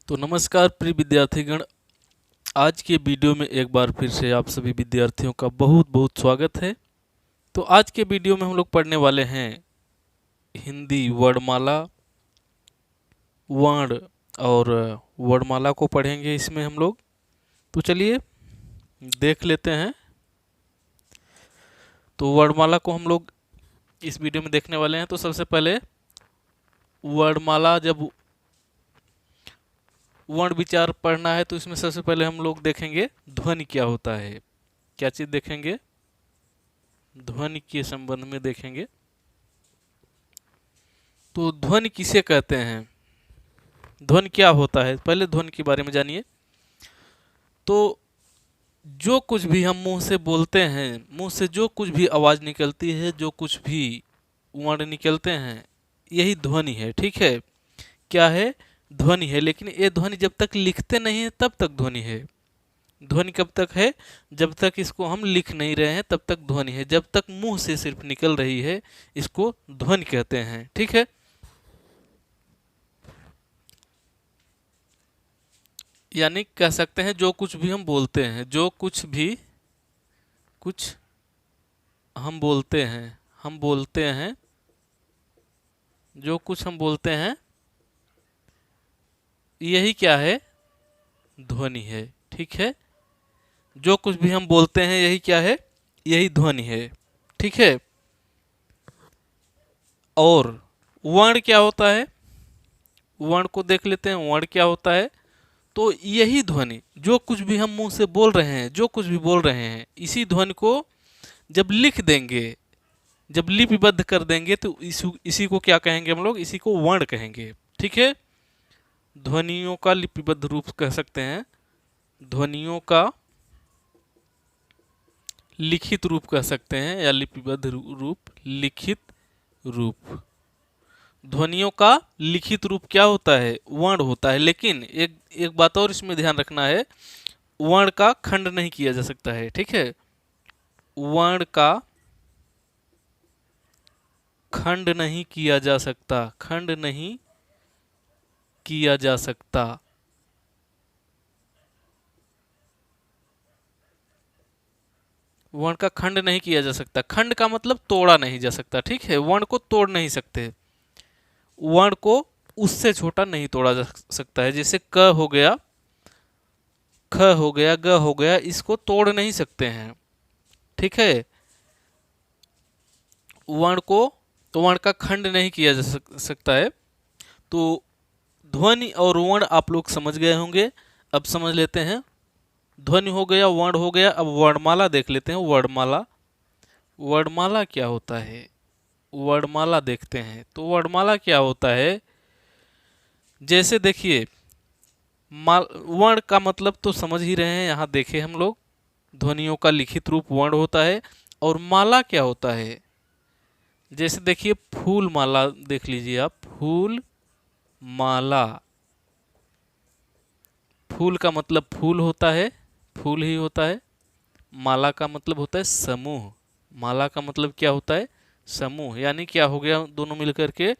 तो नमस्कार प्रिय विद्यार्थीगण। आज के वीडियो में एक बार फिर से आप सभी विद्यार्थियों का बहुत बहुत स्वागत है। तो आज के वीडियो में हम लोग पढ़ने वाले हैं हिंदी वर्णमाला, वर्ण और वर्णमाला को पढ़ेंगे इसमें हम लोग। तो चलिए देख लेते हैं। तो वर्णमाला को हम लोग इस वीडियो में देखने वाले हैं। तो सबसे पहले वर्णमाला, जब वर्ण विचार पढ़ना है तो इसमें सबसे पहले हम लोग देखेंगे ध्वनि क्या होता है। क्या चीज देखेंगे? ध्वनि के संबंध में देखेंगे। तो ध्वनि किसे कहते हैं, ध्वनि क्या होता है, पहले ध्वनि के बारे में जानिए। तो जो कुछ भी हम मुंह से बोलते हैं, मुंह से जो कुछ भी आवाज निकलती है, जो कुछ भी वर्ण निकलते हैं, यही ध्वनि है। ठीक है, क्या है? ध्वनि है। लेकिन ये ध्वनि जब तक लिखते नहीं है तब तक ध्वनि है। ध्वनि कब तक है? जब तक इसको हम लिख नहीं रहे हैं तब तक ध्वनि है। जब तक मुंह से सिर्फ निकल रही है इसको ध्वनि कहते हैं। ठीक है, यानी कह सकते हैं जो कुछ भी हम बोलते हैं, जो कुछ भी कुछ हम बोलते हैं, हम बोलते हैं, जो कुछ हम बोलते हैं, यही क्या है? ध्वनि है। ठीक है, जो कुछ भी हम बोलते हैं यही क्या है? यही ध्वनि है। ठीक है, और वर्ण क्या होता है? वर्ण को देख लेते हैं। वर्ण क्या होता है? तो यही ध्वनि, जो कुछ भी हम मुंह से बोल रहे हैं, जो कुछ भी बोल रहे हैं, इसी ध्वनि को जब लिख देंगे, जब लिपिबद्ध कर देंगे तो इसी को क्या कहेंगे हम लोग? इसी को वर्ण कहेंगे। ठीक है, ध्वनियों का लिपिबद्ध रूप कह सकते हैं, ध्वनियों का लिखित रूप कह सकते हैं, या लिपिबद्ध रूप, लिखित रूप। ध्वनियों का लिखित रूप क्या होता है? वर्ण होता है। लेकिन एक एक बात और इसमें ध्यान रखना है, वर्ण का खंड नहीं किया जा सकता है। ठीक है, वर्ण का खंड नहीं किया जा सकता, खंड नहीं किया जा सकता। वर्ण का खंड नहीं किया जा सकता। खंड का मतलब तोड़ा नहीं जा सकता। ठीक है, वर्ण को तोड़ नहीं सकते, वर्ण को उससे छोटा नहीं तोड़ा जा सकता है। जैसे क हो गया, ख हो गया, ग हो गया, इसको तोड़ नहीं सकते हैं। ठीक है, वर्ण को, तो वर्ण का खंड नहीं किया जा सकता है। तो ध्वनि और वर्ण आप लोग समझ गए होंगे। अब समझ लेते हैं, ध्वनि हो गया, वर्ण हो गया। अब वर्णमाला देख लेते हैं। वर्णमाला, वर्णमाला क्या होता है? वर्णमाला देखते हैं। तो वर्णमाला क्या होता है? जैसे देखिए, वर्ण का मतलब तो समझ ही रहे हैं, यहाँ देखे हम लोग, ध्वनियों का लिखित रूप वर्ण होता है। और माला क्या होता है? जैसे देखिए, फूल माला देख लीजिए आप, फूल माला, फूल का मतलब फूल होता है, फूल ही होता है। माला का मतलब होता है समूह, माला का मतलब क्या होता है? समूह। यानी क्या हो गया दोनों मिलकर के?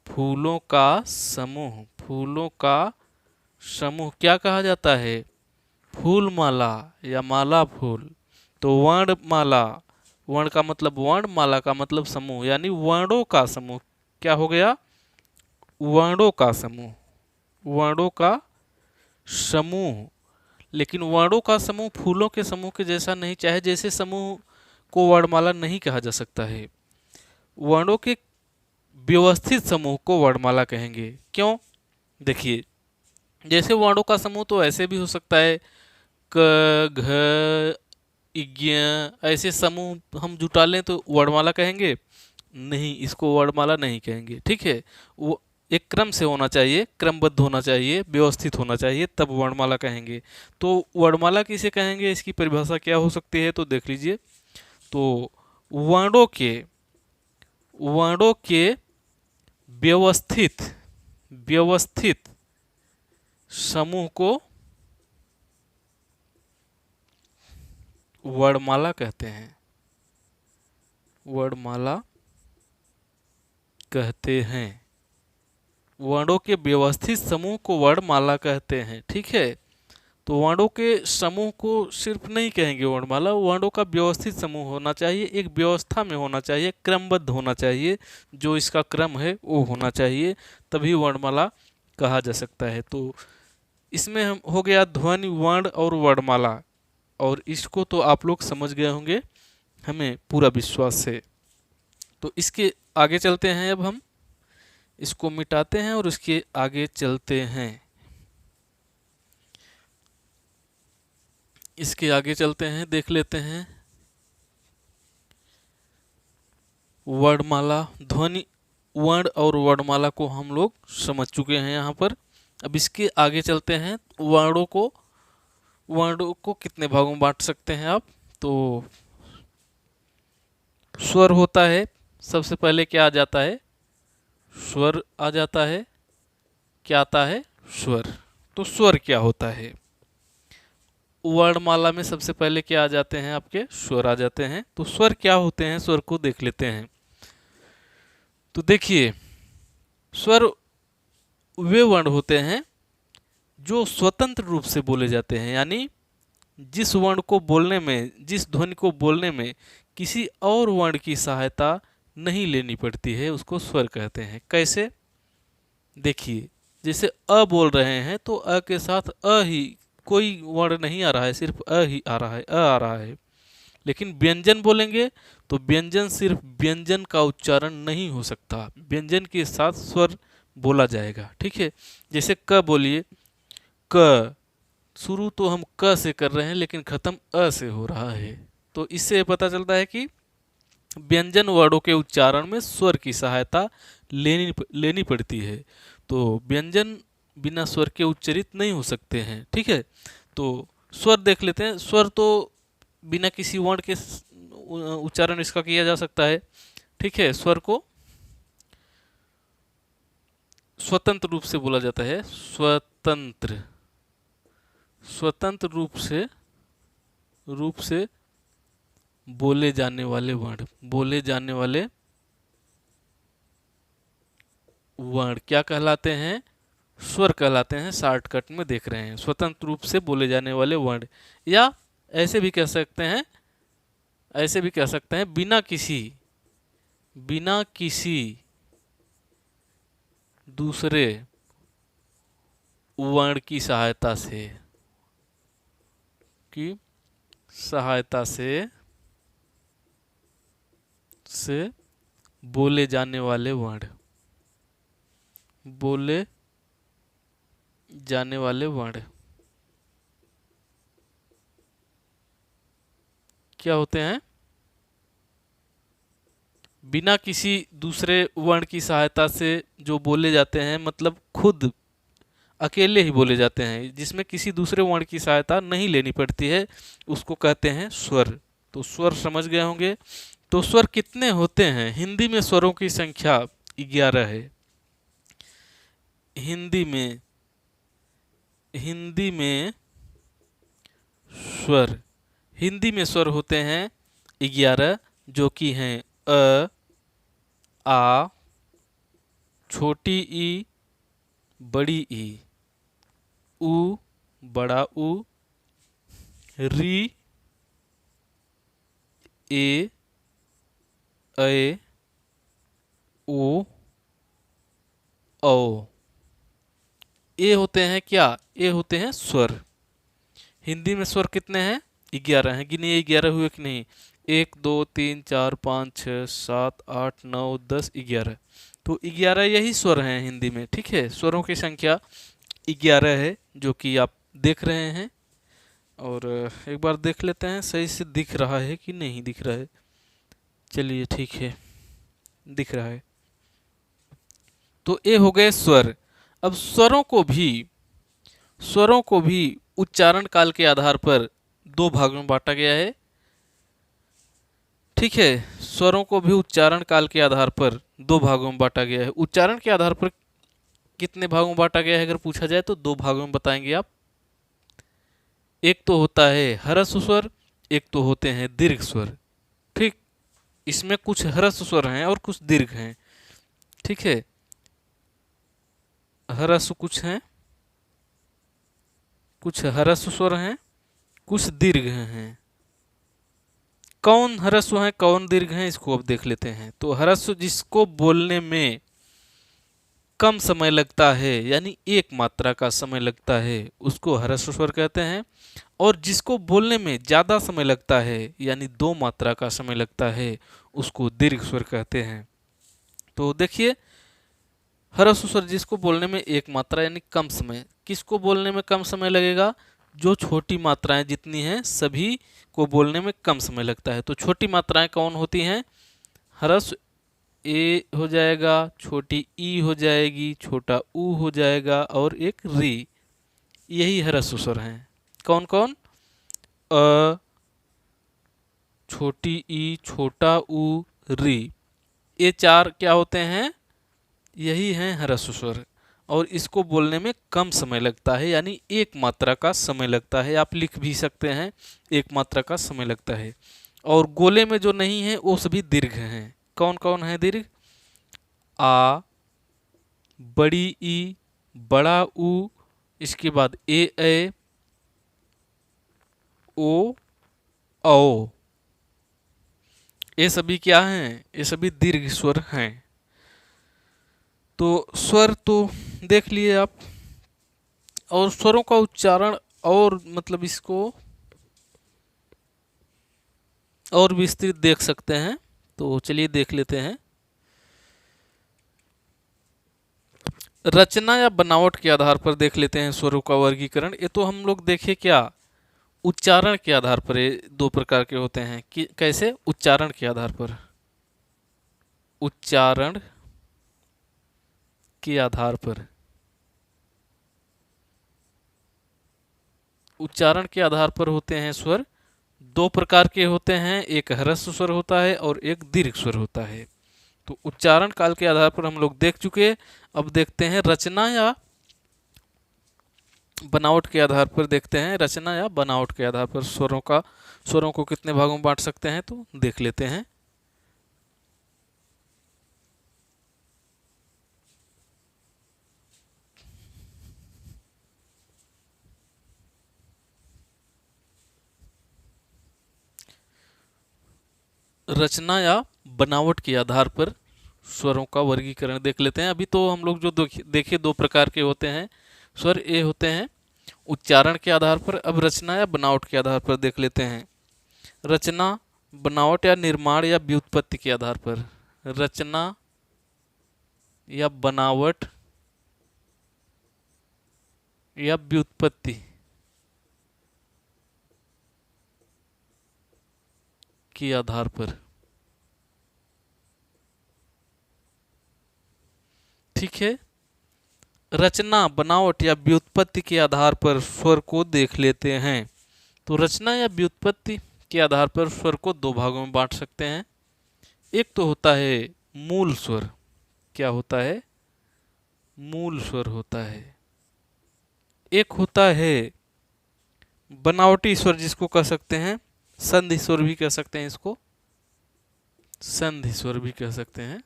फूलों का समूह, फूलों का समूह क्या कहा जाता है? फूल माला या माला फूल। तो वर्ण माला, वर्ण का मतलब वर्ण, माला का मतलब समूह, यानी वर्णों का समूह। क्या हो गया? वर्णों का समूह, वर्णों का समूह। लेकिन वर्णों का समूह फूलों के समूह के जैसा नहीं, चाहे जैसे समूह को वर्णमाला नहीं कहा जा सकता है। वर्णों के व्यवस्थित समूह को वर्णमाला कहेंगे। क्यों? देखिए, जैसे वर्णों का समूह तो ऐसे भी हो सकता है, क, घ, इज्ञ, ऐसे समूह हम जुटा लें तो वर्णमाला कहेंगे? नहीं, इसको वर्णमाला नहीं कहेंगे। ठीक है, वो एक क्रम से होना चाहिए, क्रमबद्ध होना चाहिए, व्यवस्थित होना चाहिए, तब वर्णमाला कहेंगे। तो वर्णमाला किसे कहेंगे, इसकी परिभाषा क्या हो सकती है? तो देख लीजिए। तो वर्णों के, वर्णों के व्यवस्थित, व्यवस्थित समूह को वर्णमाला कहते हैं, वर्णमाला कहते हैं। वर्णों के व्यवस्थित समूह को वर्णमाला कहते हैं। ठीक है, तो वर्णों के समूह को सिर्फ नहीं कहेंगे वर्णमाला, वर्णों का व्यवस्थित समूह होना चाहिए, एक व्यवस्था में होना चाहिए, क्रमबद्ध होना चाहिए, जो इसका क्रम है वो होना चाहिए, तभी वर्णमाला कहा जा सकता है। तो इसमें हम हो गया ध्वनि, वर्ण और वर्णमाला, और इसको तो आप लोग समझ गए होंगे, हमें पूरा विश्वास है। तो इसके आगे चलते हैं, अब हम इसको मिटाते हैं और इसके आगे चलते हैं। इसके आगे चलते हैं, देख लेते हैं वर्णमाला। ध्वनि, वर्ण और वर्णमाला को हम लोग समझ चुके हैं यहाँ पर। अब इसके आगे चलते हैं, वर्णों को कितने भागों में बांट सकते हैं आप। तो स्वर होता है, सबसे पहले क्या आ जाता है, स्वर आ जाता है। क्या आता है, स्वर। तो स्वर क्या होता है, वर्णमाला में सबसे पहले क्या आ जाते हैं, आपके स्वर आ जाते हैं। तो स्वर क्या होते हैं, स्वर को देख लेते हैं। तो देखिए, स्वर वे वर्ण होते हैं जो स्वतंत्र रूप से बोले जाते हैं, यानी जिस वर्ण को बोलने में, जिस ध्वनि को बोलने में किसी और वर्ण की सहायता नहीं लेनी पड़ती है, उसको स्वर कहते हैं। कैसे, देखिए, जैसे अ बोल रहे हैं तो अ के साथ अ ही, कोई वर्ण नहीं आ रहा है, सिर्फ अ ही आ रहा है, अ आ रहा है। लेकिन व्यंजन बोलेंगे तो व्यंजन, सिर्फ व्यंजन का उच्चारण नहीं हो सकता, व्यंजन के साथ स्वर बोला जाएगा। ठीक है, जैसे क बोलिए, क, शुरू तो हम क से कर रहे हैं लेकिन खत्म अ से हो रहा है। तो इससे पता चलता है कि व्यंजन वर्णों के उच्चारण में स्वर की सहायता लेनी पड़ती है। तो व्यंजन बिना स्वर के उच्चारित नहीं हो सकते हैं। ठीक है, तो स्वर देख लेते हैं। स्वर तो बिना किसी वर्ण के उच्चारण इसका किया जा सकता है। ठीक है, स्वर को स्वतंत्र रूप से बोला जाता है, स्वतंत्र, स्वतंत्र रूप से बोले जाने वाले वर्ण, बोले जाने वाले वर्ण क्या कहलाते हैं, स्वर कहलाते हैं। शॉर्टकट में देख रहे हैं, स्वतंत्र रूप से बोले जाने वाले वर्ण, या ऐसे भी कह सकते हैं, ऐसे भी कह सकते हैं बिना किसी दूसरे वर्ण की सहायता से बोले जाने वाले वर्ण, बोले जाने वाले वर्ण क्या होते हैं, बिना किसी दूसरे वर्ण की सहायता से जो बोले जाते हैं, मतलब खुद अकेले ही बोले जाते हैं, जिसमें किसी दूसरे वर्ण की सहायता नहीं लेनी पड़ती है, उसको कहते हैं स्वर। तो स्वर समझ गए होंगे। तो स्वर कितने होते हैं, हिंदी में स्वरों की संख्या 11 है। हिंदी में स्वर होते हैं 11, जो कि हैं अ, आ, छोटी ई, बड़ी ई, उ, बड़ा उ, री, ए, ऐ, ओ, औ। ये होते हैं क्या, ये होते हैं स्वर। हिंदी में स्वर कितने हैं, 11 हैं। गिनिए 11 हुए कि नहीं, 1 2 3 4 5 6 7 8 9 10 11। तो 11 यही स्वर हैं हिंदी में। ठीक है, स्वरों की संख्या 11 है, जो कि आप देख रहे हैं। और एक बार देख लेते हैं सही से दिख रहा है कि नहीं दिख रहा है। चलिए ठीक है, दिख रहा है। तो ये हो गए स्वर। अब स्वरों को भी उच्चारण काल के आधार पर 2 भागों में बांटा गया है। ठीक है, स्वरों को भी उच्चारण काल के आधार पर 2 भागों में बांटा गया है। उच्चारण के आधार पर कितने भागों में बांटा गया है अगर पूछा जाए तो 2 भागों में बताएंगे आप। एक तो होता है ह्रस्व स्वर, एक तो होते हैं दीर्घ स्वर। ठीक, इसमें कुछ ह्रस्व स्वर हैं और कुछ दीर्घ हैं। ठीक है, ह्रस्व कुछ हैं, कुछ ह्रस्व स्वर हैं, कुछ दीर्घ हैं। कौन ह्रस्व है कौन दीर्घ है इसको अब देख लेते हैं। तो ह्रस्व जिसको बोलने में कम समय लगता है यानी एक मात्रा का समय लगता है उसको ह्रस्व स्वर कहते हैं। और जिसको बोलने में ज़्यादा समय लगता है यानी दो मात्रा का समय लगता है उसको दीर्घ स्वर कहते हैं। तो देखिए ह्रस्व स्वर जिसको बोलने में एक मात्रा यानी कम समय, किसको बोलने में कम समय लगेगा, जो छोटी मात्राएं जितनी हैं सभी को बोलने में कम समय लगता है। तो छोटी मात्राएं कौन होती हैं, ह्रस्व ए हो जाएगा, छोटी ई हो जाएगी, छोटा ऊ हो जाएगा और एक री, यही ह्रस्व स्वर हैं। कौन कौन, अ, छोटी ई, छोटा ऊ, री, ये चार क्या होते हैं, यही हैं ह्रस्व स्वर। और इसको बोलने में कम समय लगता है यानी एक मात्रा का समय लगता है, आप लिख भी सकते हैं एक मात्रा का समय लगता है। और गोले में जो नहीं है वो सभी दीर्घ हैं। कौन कौन है दीर्घ, आ, बड़ी ई, बड़ा ऊ, इसके बाद ए, ओ, औ, ये सभी क्या हैं, ये सभी दीर्घ स्वर हैं। तो स्वर तो देख लिए आप, और स्वरों का उच्चारण और मतलब इसको और विस्तृत देख सकते हैं। तो चलिए देख लेते हैं। रचना या बनावट के आधार पर देख लेते हैं स्वरों का वर्गीकरण। ये तो हम लोग देखे क्या, उच्चारण के आधार पर ये दो प्रकार के होते हैं कि कैसे, उच्चारण के आधार पर, उच्चारण के आधार पर, उच्चारण के आधार पर होते हैं स्वर। दो प्रकार के होते हैं, एक ह्रस्व स्वर होता है और एक दीर्घ स्वर होता है। तो उच्चारण काल के आधार पर हम लोग देख चुके। अब देखते हैं रचना या बनावट के आधार पर, देखते हैं रचना या बनावट के आधार पर स्वरों को कितने भागों में बांट सकते हैं, तो देख लेते हैं। रचना या बनावट के आधार पर स्वरों का वर्गीकरण देख लेते हैं। अभी तो हम लोग जो देखे दो प्रकार के होते हैं स्वर, ये होते हैं उच्चारण के आधार पर। अब रचना या बनावट के आधार पर देख लेते हैं। रचना, बनावट या निर्माण या व्युत्पत्ति के आधार पर, रचना या बनावट या व्युत्पत्ति के आधार पर, ठीक है। रचना, बनावट या व्युत्पत्ति के आधार पर स्वर को देख लेते हैं। तो रचना या व्युत्पत्ति के आधार पर स्वर को दो भागों में बांट सकते हैं। एक तो होता है मूल स्वर, क्या होता है, मूल स्वर होता है। एक होता है बनावटी स्वर जिसको कह सकते हैं संधि स्वर भी कह सकते हैं, इसको संधि स्वर भी कह सकते हैं,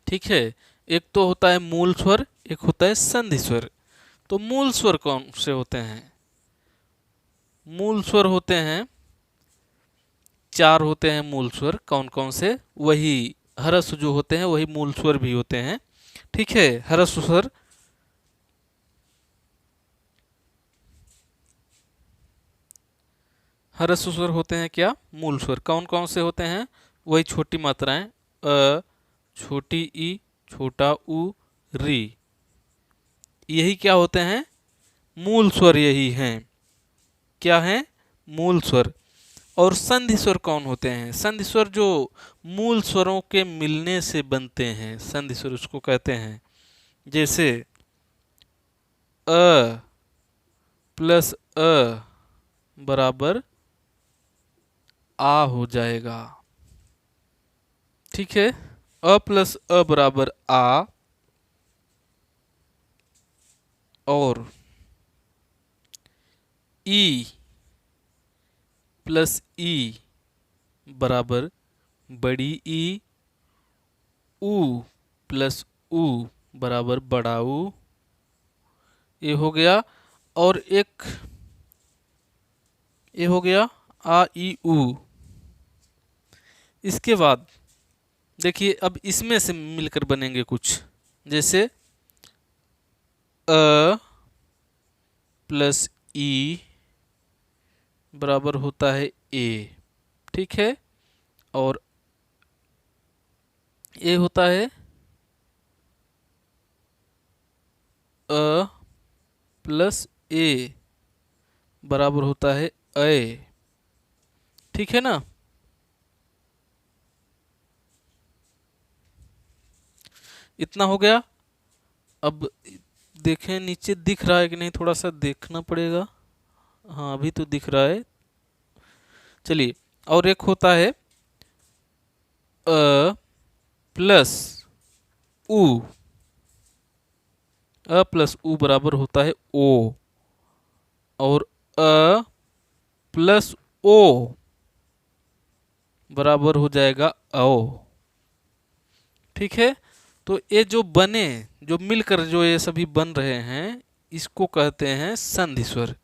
ठीक है। एक तो होता है मूल स्वर, एक होता है संधि स्वर। तो मूल स्वर कौन से होते हैं, मूल स्वर होते हैं चार होते हैं मूल स्वर। कौन कौन से, वही ह्रस्व जो होते हैं वही मूल स्वर भी होते हैं, ठीक है। ह्रस्व स्वर, ह्रस्व स्वर होते हैं क्या, मूल स्वर। कौन कौन से होते हैं, वही छोटी मात्राएं, अ, छोटी ई, छोटा ऊ, री, यही क्या होते हैं, मूल स्वर यही हैं, क्या हैं, मूल स्वर। और संधि स्वर कौन होते हैं, संधि स्वर जो मूल स्वरों के मिलने से बनते हैं, संधि स्वर उसको कहते हैं। जैसे अ प्लस अ बराबर आ हो जाएगा, ठीक है। अ प्लस अ बराबर आ, और ई प्लस ई बराबर बड़ी ई, ऊ प्लस ऊ बराबर बड़ा ऊ, ये हो गया। और एक ये हो गया आ ई ऊ। इसके बाद देखिए अब इसमें से मिलकर बनेंगे कुछ, जैसे अ प्लस ई बराबर होता है ए, ठीक है। और ए होता है अ प्लस ए बराबर होता है ए, ठीक है ना। इतना हो गया। अब देखें नीचे दिख रहा है कि नहीं, थोड़ा सा देखना पड़ेगा। हाँ अभी तो दिख रहा है। चलिए, और एक होता है अ प्लस उ, अ प्लस उ बराबर होता है ओ, और अ प्लस ओ बराबर हो जाएगा ओ, ठीक है। तो ये जो बने, जो मिलकर जो ये सभी बन रहे हैं, इसको कहते हैं संधि स्वर।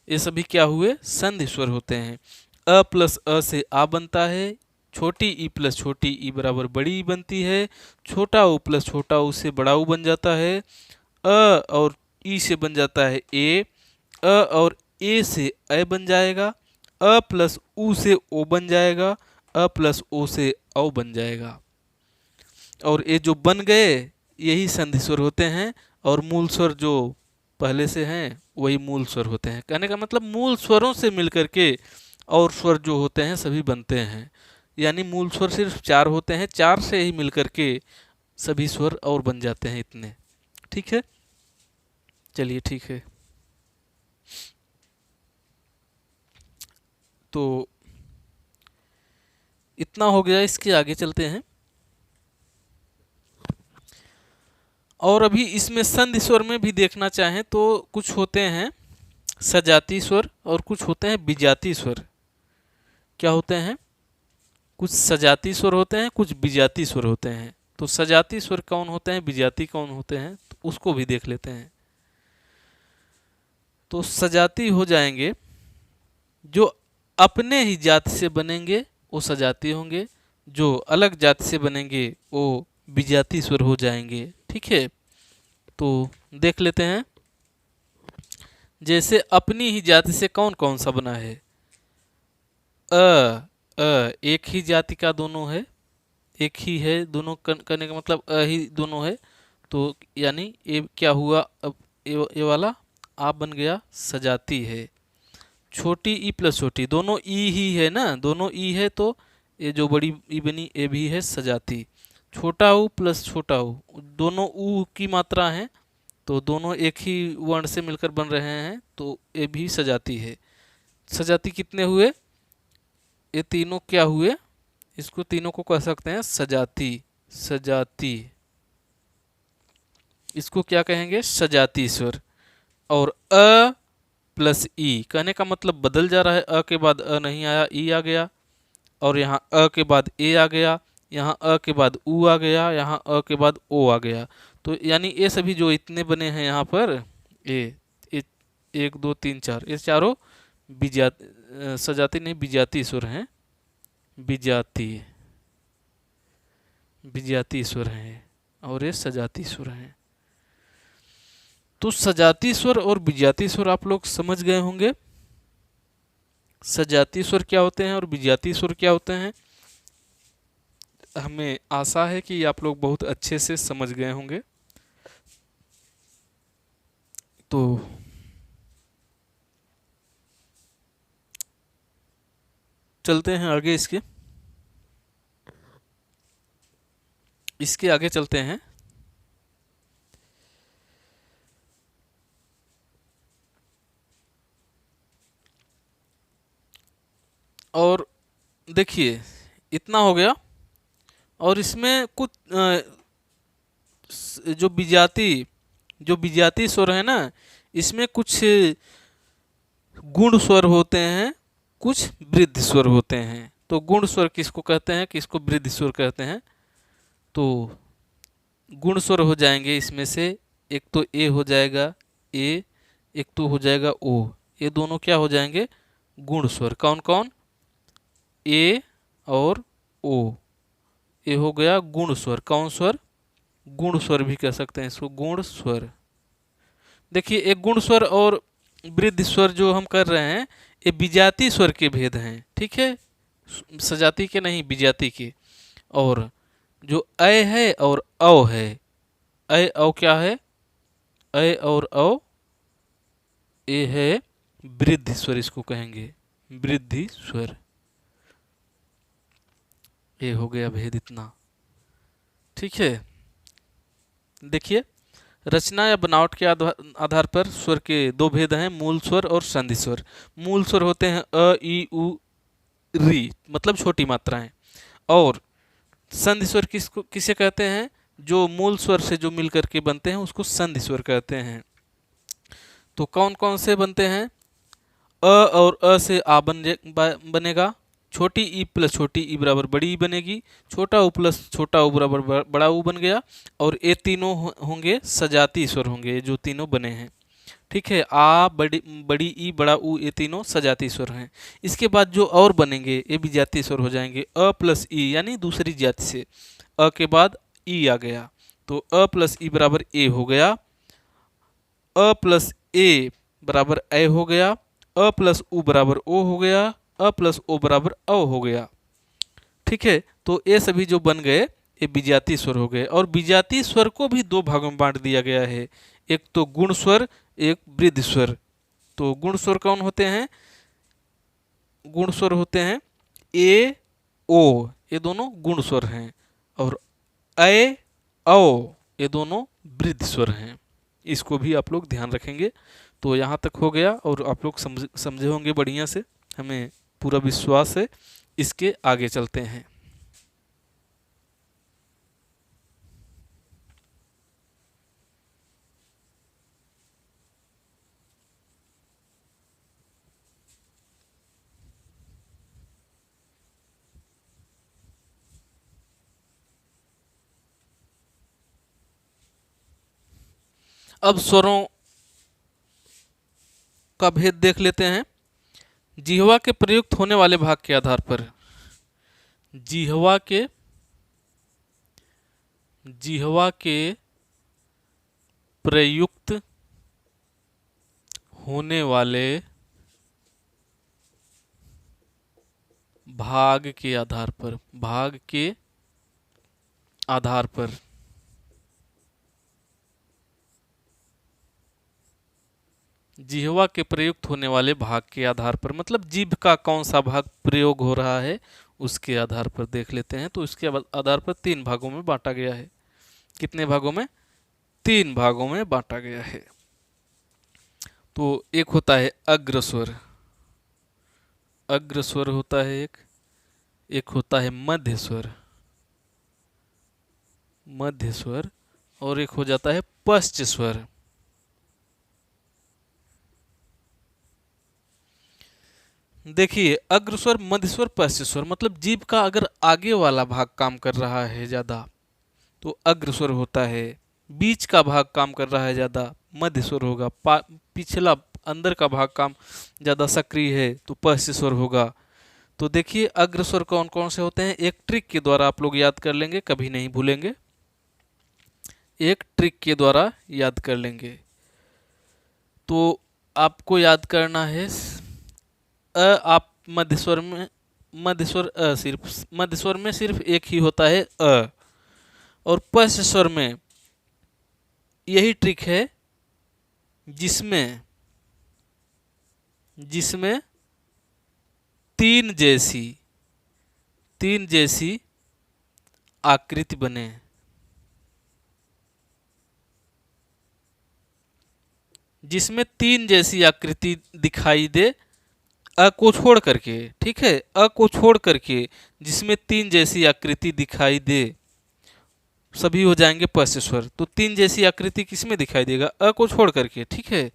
ये सभी क्या हुए, संधि स्वर होते हैं। अ प्लस अ से आ बनता है, छोटी ई प्लस छोटी ई बराबर बड़ी ई बनती है, छोटा ऊ प्लस छोटा ऊ से बड़ा ऊ बन जाता है, अ और ई से बन जाता है ए, अ और ए से अ बन जाएगा, अ प्लस ऊ से ओ बन जाएगा, अ प्लस ओ से औ बन जाएगा। और ये जो बन गए यही संधि स्वर होते हैं, और मूल स्वर जो पहले से हैं वही मूल स्वर होते हैं। कहने का मतलब मूल स्वरों से मिलकर के और स्वर जो होते हैं सभी बनते हैं। यानी मूल स्वर सिर्फ 4 होते हैं, 4 से ही मिलकर के सभी स्वर और बन जाते हैं इतने, ठीक है। चलिए ठीक है, तो इतना हो गया। इसके आगे चलते हैं। और अभी इसमें संधि स्वर में भी देखना चाहें तो कुछ होते हैं सजाती स्वर और कुछ होते हैं विजाती स्वर। क्या होते हैं, कुछ सजाती स्वर होते हैं, कुछ विजाती स्वर होते हैं। तो सजाती स्वर कौन होते हैं, विजाती कौन होते हैं, तो उसको भी देख लेते हैं। तो सजाती हो जाएंगे जो अपने ही जाति से बनेंगे वो सजाती होंगे, जो अलग जाति से बनेंगे वो विजाती स्वर हो जाएंगे, ठीक है। तो देख लेते हैं। जैसे अपनी ही जाति से कौन कौन सा बना है, एक ही जाति का दोनों है, एक ही है दोनों, करने का मतलब ही दोनों है। तो यानी ये क्या हुआ, अब ये वाला आप बन गया सजाती है। छोटी ई प्लस छोटी दोनों ई ही है ना, दोनों ई है, तो ये जो बड़ी ई बनी ये भी है सजाती। छोटा ऊ प्लस छोटा ऊ दोनों ऊ की मात्रा है, तो दोनों एक ही वर्ण से मिलकर बन रहे हैं, तो ये भी सजाती है। सजाती कितने हुए, ये तीनों क्या हुए, इसको तीनों को कह सकते हैं सजाती। सजाती, इसको क्या कहेंगे, सजाती स्वर। और अ प्लस ई कहने का मतलब बदल जा रहा है, अ के बाद अ नहीं आया, ई आ गया, और यहाँ अ के बाद ए आ गया, यहाँ अ के बाद ऊ आ गया, यहाँ अ के बाद ओ आ गया। तो यानी ये सभी जो इतने बने हैं यहाँ पर, ये 1 2 3 4, ये चारों सजाती नहीं विजाती स्वर हैं, विजाती विजाती स्वर हैं, और ये सजाती स्वर हैं। तो सजाती स्वर और विजाती स्वर आप लोग समझ गए होंगे। सजाती स्वर क्या होते हैं और विजाती स्वर क्या होते हैं, हमें आशा है कि आप लोग बहुत अच्छे से समझ गए होंगे। तो चलते हैं आगे, इसके आगे चलते हैं। और देखिए इतना हो गया। और इसमें कुछ जो विजाती स्वर है ना, इसमें कुछ गुण स्वर होते हैं, कुछ वृद्धि स्वर होते हैं। तो गुण स्वर किसको कहते हैं, किसको वृद्धि स्वर कहते हैं, तो गुण स्वर हो जाएंगे इसमें से। एक तो ए हो जाएगा ए, एक तो हो जाएगा ओ। ये दोनों क्या हो जाएंगे? गुण स्वर। कौन कौन? ए और ओ। ये हो गया गुण स्वर। कौन स्वर? गुण स्वर भी कह सकते हैं इसको, गुण स्वर। देखिए एक गुण स्वर और वृद्धि स्वर जो हम कर रहे हैं ये विजातीय स्वर के भेद हैं, ठीक है, सजाती के नहीं, विजातीय के। और जो अ है और औ है, अ औ क्या है? अ और औ ये है वृद्धि स्वर, इसको कहेंगे वृद्धि स्वर। ये हो गया भेद इतना, ठीक है। देखिए रचना या बनावट के आधार पर स्वर के दो भेद हैं, मूल स्वर और संधि स्वर। मूल स्वर होते हैं अ ई उ री, मतलब छोटी मात्राएं। और संधि स्वर किसे कहते हैं? जो मूल स्वर से जो मिलकर के बनते हैं उसको संधि स्वर कहते हैं। तो कौन कौन से बनते हैं? अ और अ से आ बनेगा, छोटी ई प्लस छोटी ई बराबर बड़ी ई बनेगी, छोटा ऊ प्लस छोटा ऊ बराबर बड़ा ऊ बन गया। और ये तीनों होंगे सजाती स्वर होंगे, ये जो तीनों बने हैं, ठीक है। आ बड़ी बड़ी ई बड़ा ऊ, ये तीनों सजाती स्वर हैं। इसके बाद जो और बनेंगे ये भी जातीय स्वर हो जाएंगे। अ प्लस ई यानी दूसरी जाति से अ के बाद ई आ गया, तो अ प्लस ई बराबर ए हो गया। अ प्लस ए बराबर ए हो गया। अ प्लस उ बराबर ओ हो गया। अ प्लस ओ बराबर अ हो गया, ठीक है। तो ये सभी जो बन गए ये विजातीय स्वर हो गए। और विजातीय स्वर को भी दो भागों में बांट दिया गया है, एक तो गुण स्वर, एक वृद्धि स्वर। तो गुण स्वर कौन होते हैं? गुण स्वर होते हैं ए ओ, ये दोनों गुण स्वर हैं। और अ औ ये दोनों वृद्धि स्वर हैं। इसको भी आप लोग ध्यान रखेंगे। तो यहाँ तक हो गया और आप लोग समझे होंगे बढ़िया से, हमें पूरा विश्वास है। इसके आगे चलते हैं। अब स्वरों का भेद देख लेते हैं। जिह्वा के प्रयुक्त होने वाले भाग के आधार पर, जिह्वा के जिह्वा के प्रयुक्त होने वाले भाग के आधार पर, भाग के आधार पर जिह्वा के प्रयुक्त होने वाले भाग के आधार पर, मतलब जीभ का कौन सा भाग प्रयोग हो रहा है उसके आधार पर देख लेते हैं। तो इसके आधार पर तीन भागों में बांटा गया है। कितने भागों में? तीन भागों में बांटा गया है। तो एक होता है अग्रस्वर, अग्रस्वर होता है एक होता है मध्य स्वर, मध्य स्वर, और एक हो जाता है पश्च स्वर। देखिए अग्रस्वर, मध्य स्वर, पश्च स्वर, मतलब जीभ का अगर आगे वाला भाग काम कर रहा है ज्यादा तो अग्रस्वर होता है, बीच का भाग काम कर रहा है ज्यादा मध्य स्वर होगा, पिछला अंदर का भाग काम ज्यादा सक्रिय है तो पश्च स्वर होगा। तो देखिए अग्रस्वर कौन कौन से होते हैं, एक ट्रिक के द्वारा आप लोग याद कर लेंगे, कभी नहीं भूलेंगे। एक ट्रिक के द्वारा याद कर लेंगे। तो आपको याद करना है आप मध्य स्वर में, मध्य स्वर सिर्फ मध्य स्वर में सिर्फ एक ही होता है अ। और पश्च स्वर में यही ट्रिक है जिसमें जिसमें तीन जैसी आकृति बने, जिसमें तीन जैसी आकृति दिखाई दे अ को छोड़ करके, ठीक है, अ को छोड़ करके जिसमें तीन जैसी आकृति दिखाई दे सभी हो जाएंगे पश्च स्वर। तो तीन जैसी आकृति किसमें दिखाई देगा? अ को छोड़ करके, ठीक है,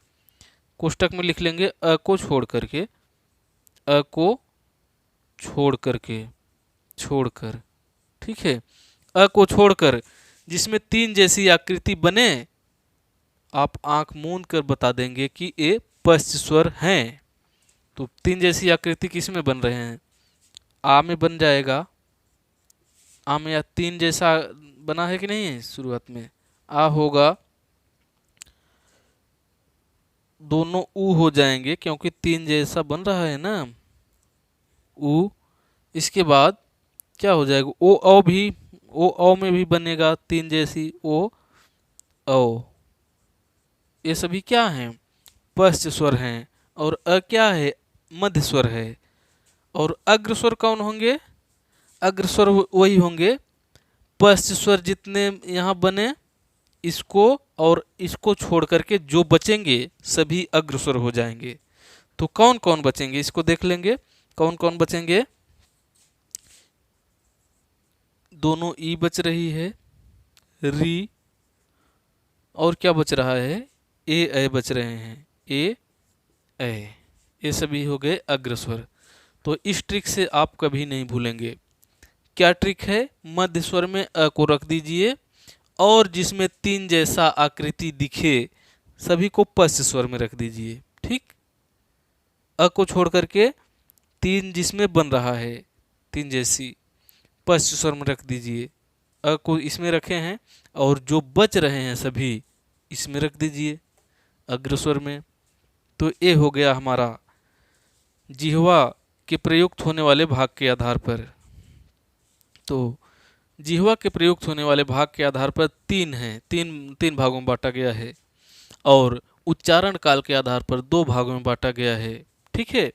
कोष्टक में लिख लेंगे अ को छोड़ करके, अ को छोड़ करके, छोड़कर, ठीक है, अ को छोड़कर जिसमें तीन जैसी आकृति बने, आप आंख मूंद कर बता देंगे कि ये पश्च स्वर हैं। तो तीन जैसी आकृति किस में बन रहे हैं? आ में बन जाएगा। आ में या तीन जैसा बना है कि नहीं है? शुरुआत में आ होगा, दोनों ऊ हो जाएंगे क्योंकि तीन जैसा बन रहा है ना, ऊ। इसके बाद क्या हो जाएगा? ओ औ भी, ओ औ में भी बनेगा तीन जैसी, ओ औ। ये सभी क्या हैं? पश्च स्वर हैं। और अ क्या है? मध्य स्वर है। और अग्र स्वर कौन होंगे? अग्र स्वर वही होंगे, पश्च स्वर जितने यहाँ बने, इसको और इसको छोड़ करके जो बचेंगे सभी अग्र स्वर हो जाएंगे। तो कौन कौन बचेंगे इसको देख लेंगे। कौन कौन बचेंगे? दोनों ई बच रही है, री, और क्या बच रहा है? ए बच रहे हैं, ए ये सभी हो गए अग्र स्वर। तो इस ट्रिक से आप कभी नहीं भूलेंगे। क्या ट्रिक है? मध्य स्वर में अ को रख दीजिए और जिसमें तीन जैसा आकृति दिखे सभी को पश्च स्वर में रख दीजिए। ठीक, अ को छोड़ करके तीन जिसमें बन रहा है तीन जैसी, पश्च स्वर में रख दीजिए। अ को इसमें रखे हैं और जो बच रहे हैं सभी इसमें रख दीजिए अग्र स्वर में। तो ये हो गया हमारा जिह्वा के प्रयुक्त होने वाले भाग के आधार पर। तो जिह्वा के प्रयुक्त होने वाले भाग के आधार पर तीन हैं, तीन तीन भागों में बांटा गया है। और उच्चारण काल के आधार पर दो भागों में बांटा गया है। ठीक है।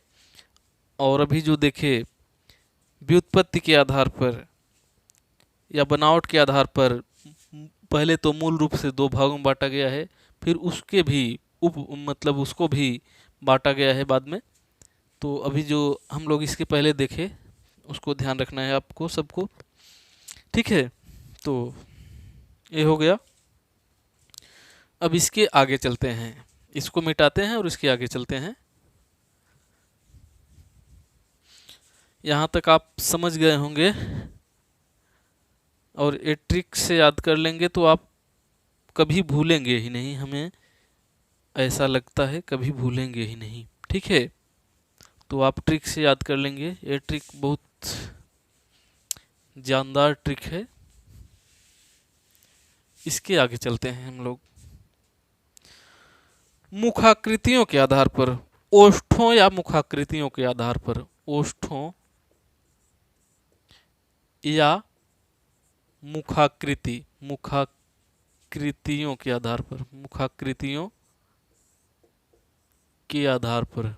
और अभी जो देखे व्युत्पत्ति के आधार पर या बनावट के आधार पर पहले तो मूल रूप से दो भागों में बांटा गया है, फिर उसके भी मतलब उसको भी बांटा गया है बाद में। तो अभी जो हम लोग इसके पहले देखे उसको ध्यान रखना है आपको सबको। ठीक है, तो ये हो गया। अब इसके आगे चलते हैं, इसको मिटाते हैं और इसके आगे चलते हैं। यहाँ तक आप समझ गए होंगे और ये ट्रिक से याद कर लेंगे तो आप कभी भूलेंगे ही नहीं। हमें ऐसा लगता है कभी भूलेंगे ही नहीं। ठीक है, तो आप ट्रिक से याद कर लेंगे। ये ट्रिक बहुत जानदार ट्रिक है। इसके आगे चलते हैं हम लोग। मुखाकृतियों के आधार पर, ओष्ठों या मुखाकृतियों के आधार पर, ओष्ठों या मुखाकृति, मुखाकृतियों के आधार पर, मुखाकृतियों के आधार पर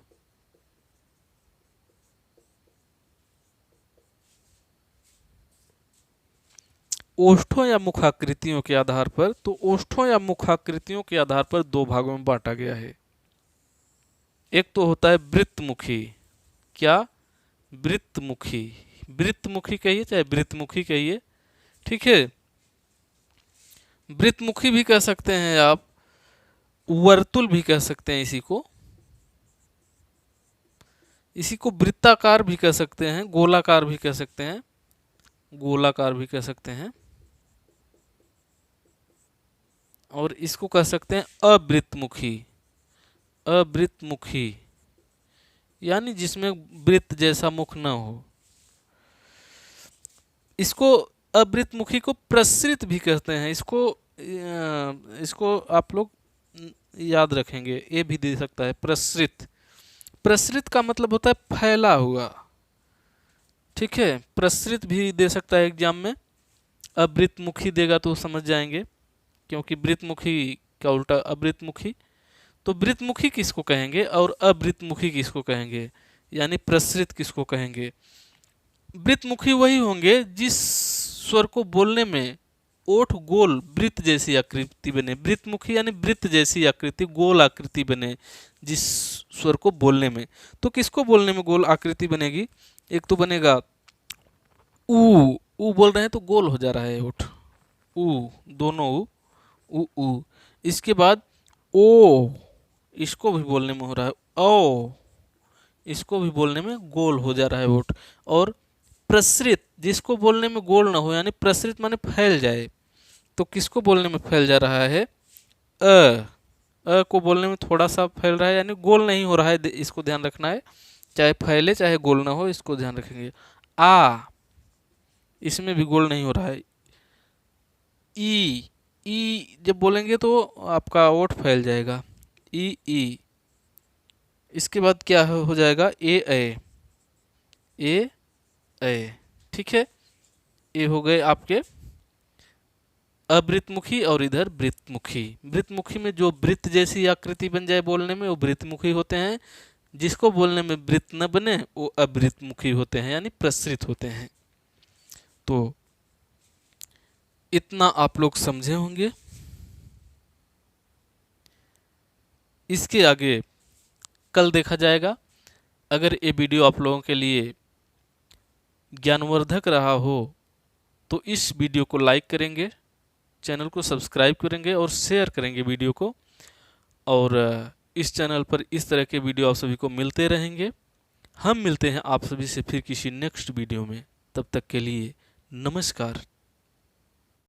ओष्ठों या मुखाकृतियों के आधार पर, तो ओष्ठों या मुखाकृतियों के आधार पर दो भागों में बांटा गया है। एक तो होता है वृत्तमुखी। क्या? वृत्तमुखी। वृत्तमुखी कहिए चाहे वृत्तमुखी कहिए। ठीक है, वृत्तमुखी भी कह सकते हैं आप, वर्तुल भी कह सकते हैं इसी को। इसी को वृत्ताकार भी कह सकते हैं, गोलाकार भी कह सकते हैं, गोलाकार भी कह सकते हैं। और इसको कह सकते हैं अवृत्तमुखी। अवृत्तमुखी यानी जिसमें वृत्त जैसा मुख न हो। इसको अवृत्तमुखी को प्रसृत भी कहते हैं। इसको आप लोग याद रखेंगे, ये भी दे सकता है प्रसृत। प्रसृत का मतलब होता है फैला हुआ। ठीक है, प्रसृत भी दे सकता है एग्जाम में। अवृत्तमुखी देगा तो समझ जाएंगे, क्योंकि वृत्तमुखी का उल्टा अवृत्तमुखी। तो वृत्तमुखी किसको कहेंगे और अवृत्तमुखी किसको कहेंगे, यानी प्रसृत किसको कहेंगे? वृत्तमुखी वही होंगे जिस स्वर को बोलने में ओठ गोल वृत्त जैसी आकृति बने। वृत्तमुखी यानी वृत्त जैसी आकृति, गोल आकृति बने जिस स्वर को बोलने में। तो किसको बोलने में गोल आकृति बनेगी? एक तो बनेगा ऊ बोल रहे हैं तो गोल हो जा रहा है ओठ, ऊ, दोनों ऊ। इसके बाद ओ, इसको भी बोलने में हो रहा है ओ, इसको भी बोलने में गोल हो जा रहा है ओठ। और प्रसृत, जिसको बोलने में गोल ना हो, यानी प्रसृत माने फैल जाए, तो किसको बोलने में फैल जा रहा है? अ को बोलने में थोड़ा सा फैल रहा है, यानी गोल नहीं हो रहा है, इसको ध्यान रखना है। चाहे फैले चाहे गोल ना हो, इसको ध्यान रखेंगे। आ, इसमें भी गोल नहीं हो रहा है। ई जब बोलेंगे तो आपका ओठ फैल जाएगा। ई। इसके बाद क्या हो जाएगा? ए ए। ठीक है, ये हो गए आपके अवृतमुखी और इधर वृत्तमुखी। वृत्तमुखी में जो वृत्त जैसी आकृति बन जाए बोलने में, वो वृत्तमुखी होते हैं। जिसको बोलने में वृत्त न बने वो अवृतमुखी होते हैं, यानी प्रसरित होते हैं। तो इतना आप लोग समझे होंगे। इसके आगे कल देखा जाएगा। अगर ये वीडियो आप लोगों के लिए ज्ञानवर्धक रहा हो तो इस वीडियो को लाइक करेंगे, चैनल को सब्सक्राइब करेंगे और शेयर करेंगे वीडियो को। और इस चैनल पर इस तरह के वीडियो आप सभी को मिलते रहेंगे। हम मिलते हैं आप सभी से फिर किसी नेक्स्ट वीडियो में। तब तक के लिए नमस्कार।